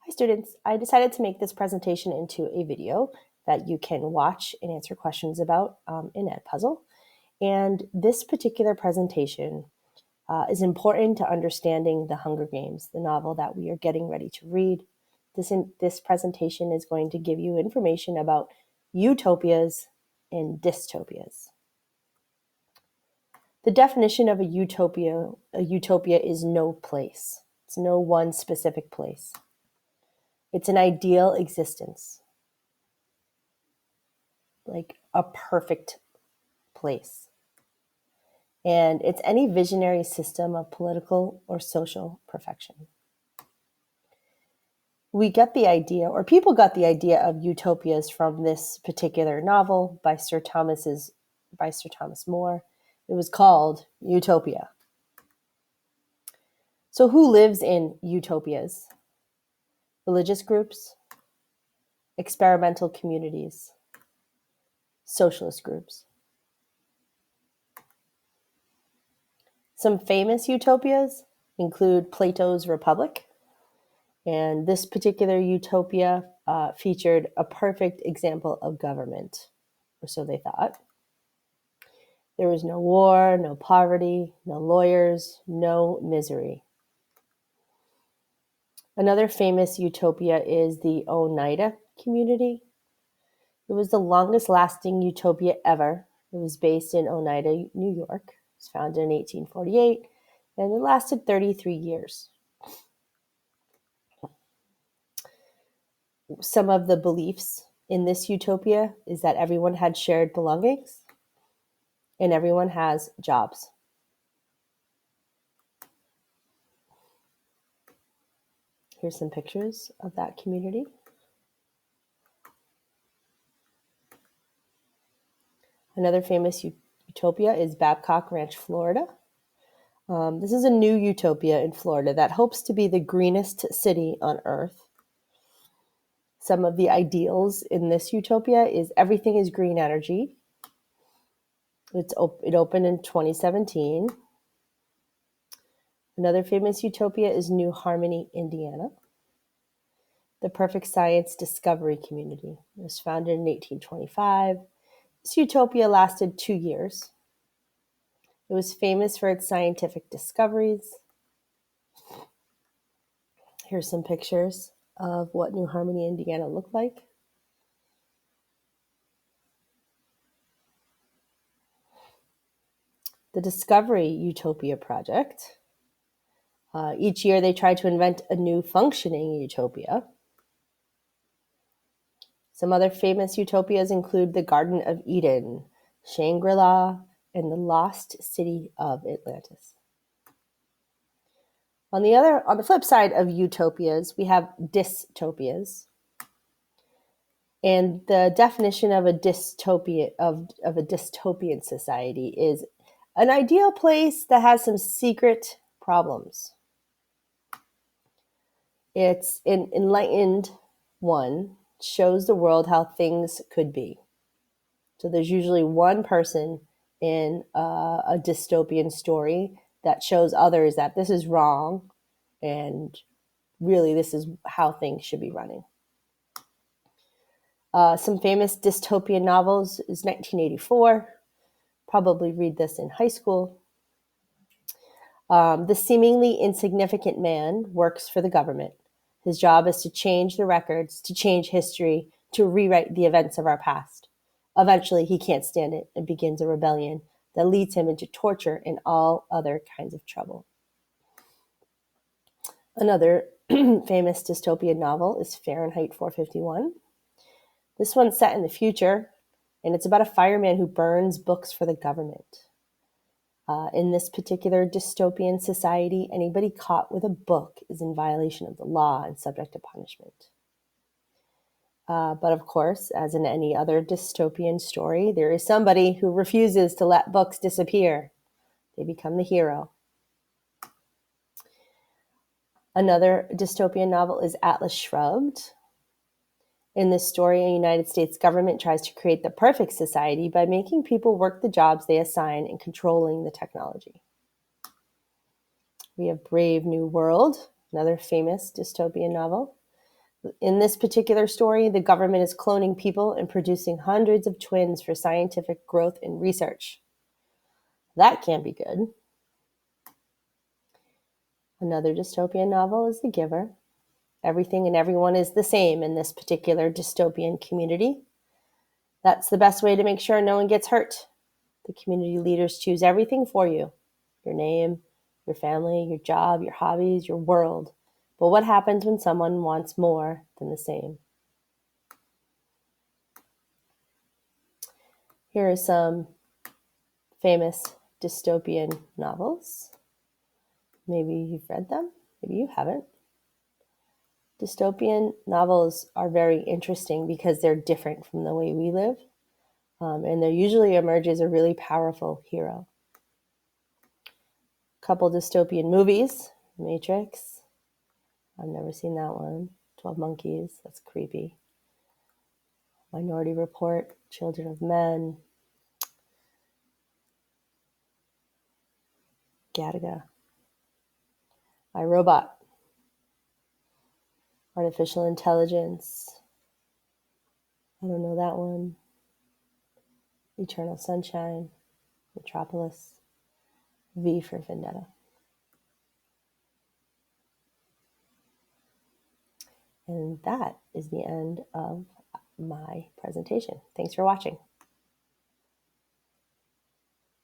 Hi students, I decided to make this presentation into a video that you can watch and answer questions about in Edpuzzle. And this particular presentation is important to understanding The Hunger Games, the novel that we are getting ready to read. This presentation is going to give you information about utopias and dystopias. The definition of a utopia is no place. It's no one specific place. It's an ideal existence, like a perfect place. And it's any visionary system of political or social perfection. We got the idea, or people got the idea of utopias from this particular novel by Sir Thomas More. It was called Utopia. So who lives in utopias? Religious groups, experimental communities, socialist groups. Some famous utopias include Plato's Republic, and this particular utopia featured a perfect example of government, or so they thought. There was no war, no poverty, no lawyers, no misery. Another famous utopia is the Oneida community. It was the longest lasting utopia ever. It was based in Oneida, New York. It was founded in 1848, and it lasted 33 years. Some of the beliefs in this utopia is that everyone had shared belongings and everyone has jobs. Here's some pictures of that community. Another famous utopia is Babcock Ranch, Florida. This is a new utopia in Florida that hopes to be the greenest city on earth. Some of the ideals in this utopia is everything is green energy. It opened in 2017. Another famous utopia is New Harmony, Indiana. The Perfect Science Discovery Community. It was founded in 1825. This utopia lasted 2 years. It was famous for its scientific discoveries. Here's some pictures of what New Harmony, Indiana looked like. The Discovery Utopia Project. Each year they try to invent a new functioning utopia. Some other famous utopias include the Garden of Eden, Shangri-La, and the Lost City of Atlantis. On the flip side of utopias, we have dystopias. And the definition of a dystopia of a dystopian society is an ideal place that has some secret problems. It's an enlightened one, shows the world how things could be. So there's usually one person in a dystopian story that shows others that this is wrong and really this is how things should be running. Some famous dystopian novels is 1984. Probably read this in high school. The seemingly insignificant man works for the government. His job is to change the records, to change history, to rewrite the events of our past. Eventually, he can't stand it and begins a rebellion that leads him into torture and all other kinds of trouble. Another famous dystopian novel is Fahrenheit 451. This one's set in the future, and it's about a fireman who burns books for the government. In this particular dystopian society, anybody caught with a book is in violation of the law and subject to punishment. But of course, as in any other dystopian story, there is somebody who refuses to let books disappear. They become the hero. Another dystopian novel is Atlas Shrugged. In this story, a United States government tries to create the perfect society by making people work the jobs they assign and controlling the technology. We have Brave New World, another famous dystopian novel. In this particular story, the government is cloning people and producing hundreds of twins for scientific growth and research. That can't be good. Another dystopian novel is The Giver. Everything and everyone is the same in this particular dystopian community. That's the best way to make sure no one gets hurt. The community leaders choose everything for you: your name, your family, your job, your hobbies, your world. But what happens when someone wants more than the same? Here are some famous dystopian novels. Maybe you've read them, maybe you haven't. Dystopian novels are very interesting because they're different from the way we live, and there usually emerges a really powerful hero. A couple dystopian movies: Matrix. I've never seen that one. 12 Monkeys. That's creepy. Minority Report. Children of Men. Gattaca. I, Robot. Artificial Intelligence. I don't know that one. Eternal Sunshine. Metropolis. V for Vendetta. And that is the end of my presentation. Thanks for watching.